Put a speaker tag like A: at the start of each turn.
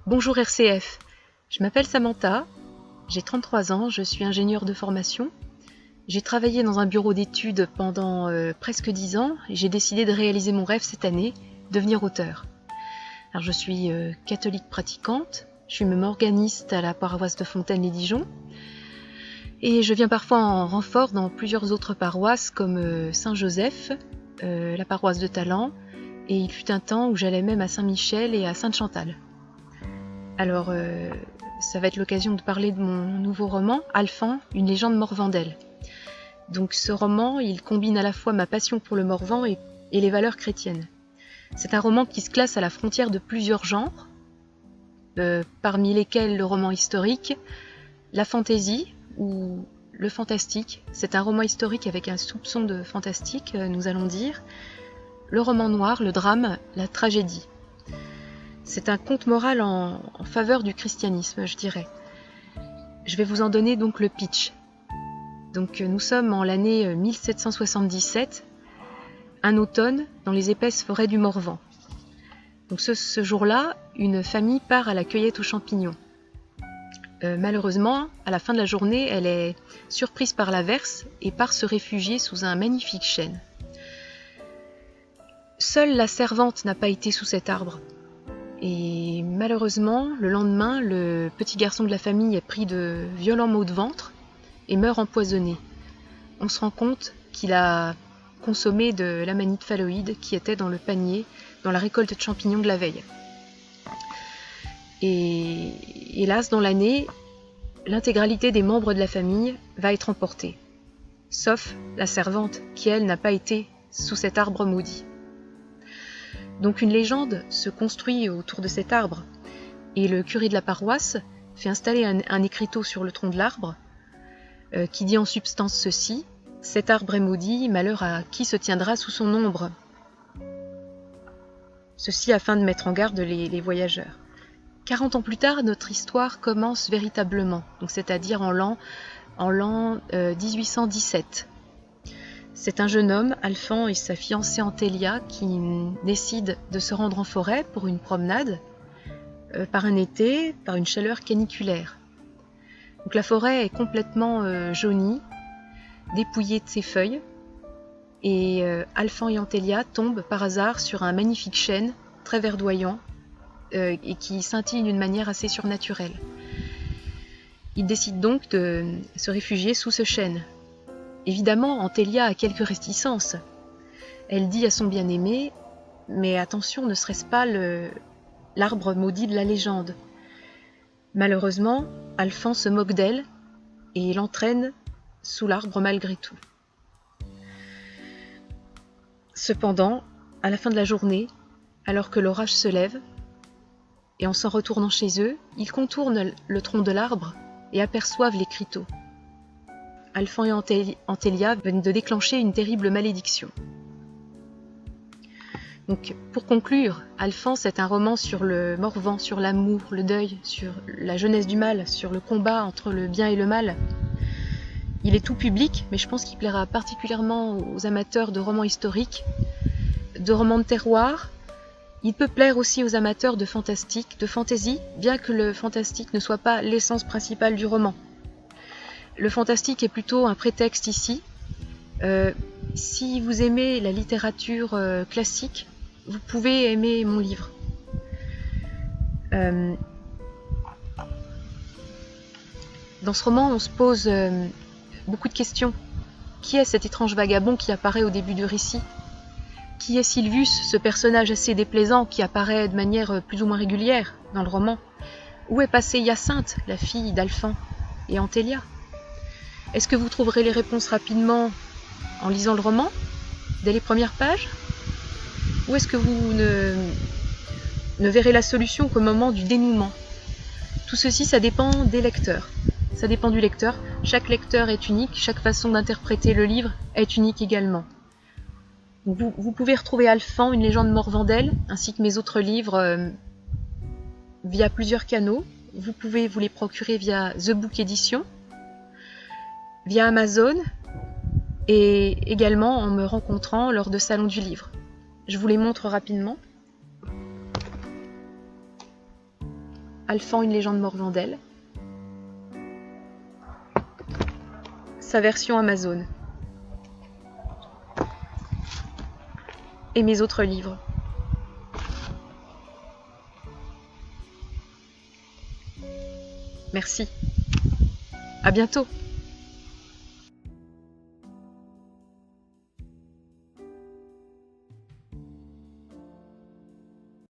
A: Bonjour RCF, je m'appelle Samantha, j'ai 33 ans, je suis ingénieure de formation. J'ai travaillé dans un bureau d'études pendant presque 10 ans et j'ai décidé de réaliser mon rêve cette année, devenir auteur. Alors je suis catholique pratiquante, je suis même organiste à la paroisse de Fontaine-les-Dijon et je viens parfois en renfort dans plusieurs autres paroisses comme Saint-Joseph, la paroisse de Talent, et il fut un temps où j'allais même à Saint-Michel et à Sainte-Chantal. Alors, ça va être l'occasion de parler de mon nouveau roman, Alphand, une légende morvandelle. Donc ce roman, il combine à la fois ma passion pour le Morvan et les valeurs chrétiennes. C'est un roman qui se classe à la frontière de plusieurs genres, parmi lesquels le roman historique, la fantaisie ou le fantastique. C'est un roman historique avec un soupçon de fantastique, nous allons dire. Le roman noir, le drame, la tragédie. C'est un conte moral en faveur du christianisme, je dirais. Je vais vous en donner donc le pitch. Donc nous sommes en l'année 1777, un automne dans les épaisses forêts du Morvan. Donc ce jour-là, une famille part à la cueillette aux champignons. Malheureusement, à la fin de la journée, elle est surprise par l'averse et part se réfugier sous un magnifique chêne. Seule la servante n'a pas été sous cet arbre. Et malheureusement, le lendemain, le petit garçon de la famille est pris de violents maux de ventre et meurt empoisonné. On se rend compte qu'il a consommé de l'amanite phalloïde qui était dans le panier, dans la récolte de champignons de la veille. Et hélas, dans l'année, l'intégralité des membres de la famille va être emportée, sauf la servante qui, elle, n'a pas été sous cet arbre maudit. Donc une légende se construit autour de cet arbre, et le curé de la paroisse fait installer un écriteau sur le tronc de l'arbre, qui dit en substance ceci: « Cet arbre est maudit, malheur à qui se tiendra sous son ombre ». Ceci afin de mettre en garde les voyageurs. 40 ans plus tard, notre histoire commence véritablement, donc c'est-à-dire en l'an 1817. C'est un jeune homme, Alphand, et sa fiancée Antélia qui décident de se rendre en forêt pour une promenade par un été, par une chaleur caniculaire. Donc la forêt est complètement jaunie, dépouillée de ses feuilles, et Alphand et Antélia tombent par hasard sur un magnifique chêne très verdoyant et qui scintille d'une manière assez surnaturelle. Ils décident donc de se réfugier sous ce chêne. Évidemment, Antélia a quelques réticences. Elle dit à son bien-aimé « Mais attention, ne serait-ce pas l'arbre maudit de la légende ?» Malheureusement, Alphand se moque d'elle et l'entraîne sous l'arbre malgré tout. Cependant, à la fin de la journée, alors que l'orage se lève, et en s'en retournant chez eux, ils contournent le tronc de l'arbre et aperçoivent l'écriteau. Alphand et Antélia viennent de déclencher une terrible malédiction. Donc, pour conclure, Alphand, c'est un roman sur le Morvan, sur l'amour, le deuil, sur la jeunesse du mal, sur le combat entre le bien et le mal. Il est tout public, mais je pense qu'il plaira particulièrement aux amateurs de romans historiques, de romans de terroir. Il peut plaire aussi aux amateurs de fantastique, de fantaisie, bien que le fantastique ne soit pas l'essence principale du roman. Le fantastique est plutôt un prétexte ici. Si vous aimez la littérature classique, vous pouvez aimer mon livre. Dans ce roman, on se pose beaucoup de questions. Qui est cet étrange vagabond qui apparaît au début du récit ? Qui est Sylvius, ce personnage assez déplaisant qui apparaît de manière plus ou moins régulière dans le roman ? Où est passée Hyacinthe, la fille d'Alphand et Antélia ? Est-ce que vous trouverez les réponses rapidement en lisant le roman, dès les premières pages ? Ou est-ce que vous ne verrez la solution qu'au moment du dénouement ? Tout ceci, ça dépend des lecteurs. Ça dépend du lecteur. Chaque lecteur est unique, chaque façon d'interpréter le livre est unique également. Vous pouvez retrouver Alphand, une légende morvandelle, ainsi que mes autres livres via plusieurs canaux. Vous pouvez vous les procurer via The Book Edition, via Amazon et également en me rencontrant lors de salons du livre. Je vous les montre rapidement. Alphand, une légende Morvandel, sa version Amazon, et mes autres livres. Merci. À bientôt.